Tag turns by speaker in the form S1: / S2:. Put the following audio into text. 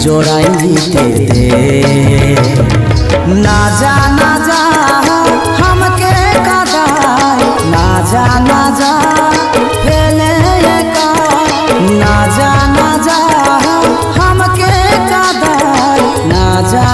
S1: जोड़ाई दे दे। ना जा हमके कदाई, ना जा फेले का। ना जा हमके कदाई, ना जा